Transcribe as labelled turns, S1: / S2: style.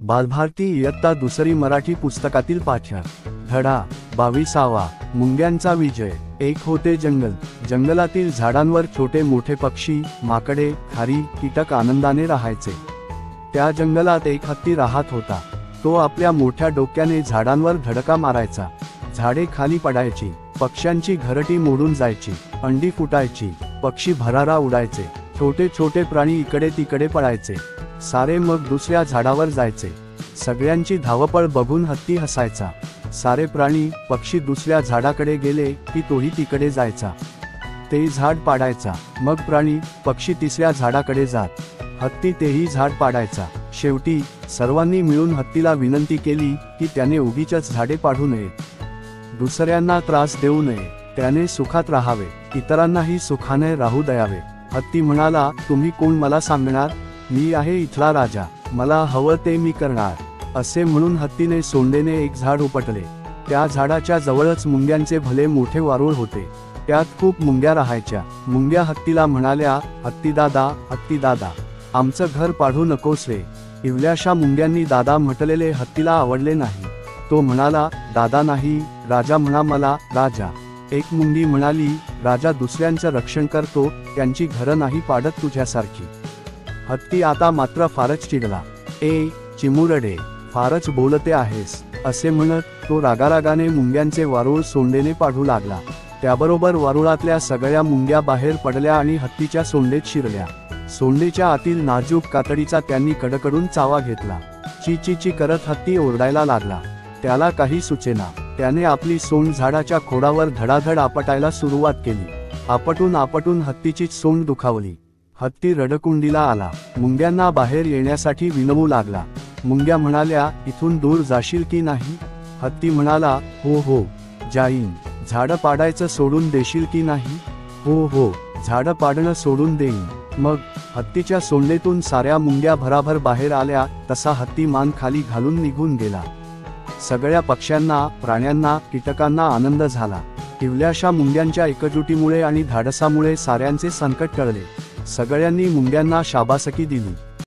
S1: बालभारती इयत्ता दुसरी मराठी पुस्तकातील पाठ्य धडा 22वा मुंग्यांचा विजय। एक होते जंगल। जंगलातील झाडांवर छोटे मोठे पक्षी, माकडे, खारी, कीटक आनंदाने राहायचे। त्या जंगलात एक हत्ती राहत होता। तो आपल्या मोठ्या डोक्याने झाडांवर धडका मारायचा। झाडे खाली पडायची, पक्ष्यांची घरटी मोडून जायची, अंडी फुटायची, पक्षी भरारा उडायचे, छोटे छोटे प्राणी इकडे तिकडे पळायचे। सारे मग दुसऱ्या झाडावर जायचे। सगळ्यांची धावपळ बघून हत्ती हसायचा। सारे प्राणी पक्षी दुसऱ्या झाडाकडे गेले की तोही तिकडे जायचा। ते झाड पाडायचा, मग प्राणी पक्षी तिसऱ्या झाडाकडे जात। हत्ती तेही झाड पाडायचा। शेवटी सर्वांनी मिळून हत्तीला विनंती केली की त्याने उगीचच झाडे पाडू नयेत, दुसऱ्यांना त्रास देऊ नये, त्याने सुखात राहावे, इतरांनाही सुखाने राहू द्यावे। हत्ती म्हणाला, तुम्ही कोण मला सांगणार? मी आहे इथला राजा, मला हवं ते मी करणार। असे म्हणून हत्तीने सोंडेने एक झाड उपटले। त्या झाडाच्या जवळच मुंग्यांचे भले मोठे वारूळ होते। त्यात खूप मुंग्या राहायच्या। मुंग्या हत्तीला म्हणाल्या, हत्ती दादा, आमचं घर पाडू नकोस रे। इवल्याशा मुंग्यांनी दादा म्हटलेले हत्तीला आवडले नाही। तो म्हणाला, दादा नाही, राजा म्हणा मला राजा। एक मुंगी म्हणाली, राजा दुसऱ्यांचं रक्षण करतो, त्यांची घरं नाही पाडत तुझ्यासारखी। हत्ती आता मात्र फारच चिडला। ए चिमुरडे, फारच बोलते आहेस, असे म्हणत तो रागारागाने मुंग्यांचे वारूळ सोंडेने पाडू लागला। त्याबरोबर वारुळातल्या सगळ्या मुंग्या बाहेर पडल्या आणि हत्तीच्या सोंडेत शिरल्या। सोंडेच्या आतील नाजूक कातडीचा त्यांनी कडकडून चावा घेतला। ची करत हत्ती ओरडायला लागला। त्याला काही सुचेना। त्याने आपली सोंड झाडाच्या खोडावर धडाधड आपटायला सुरुवात केली। आपटून हत्तीची सोंड दुखावली। हत्ती रडकुंडीला आला। मुंग्यांना बाहेर येण्यासाठी विनवू लागला। मुंग्या म्हणाल्या, इथून दूर जाशील की नाही? हत्ती म्हणाला, हो जाईन। झाडं पाडायचं सोडून देशील की नाही? हो झाडं पाडणं सोडून देईन। मग हत्तीच्या सोंडेतून साऱ्या मुंग्या भराभर बाहेर आल्या। तसा हत्ती मान खाली घालून निघून गेला। सगळ्या पक्ष्यांना, प्राण्यांना, कीटकांना आनंद झाला। इवल्याशा मुंग्यांच्या एकजुटीमुळे आणि धाडसामुळे साऱ्यांचे संकट टळले। सगळ्यांनी मुंग्यांना शाबासकी दिली।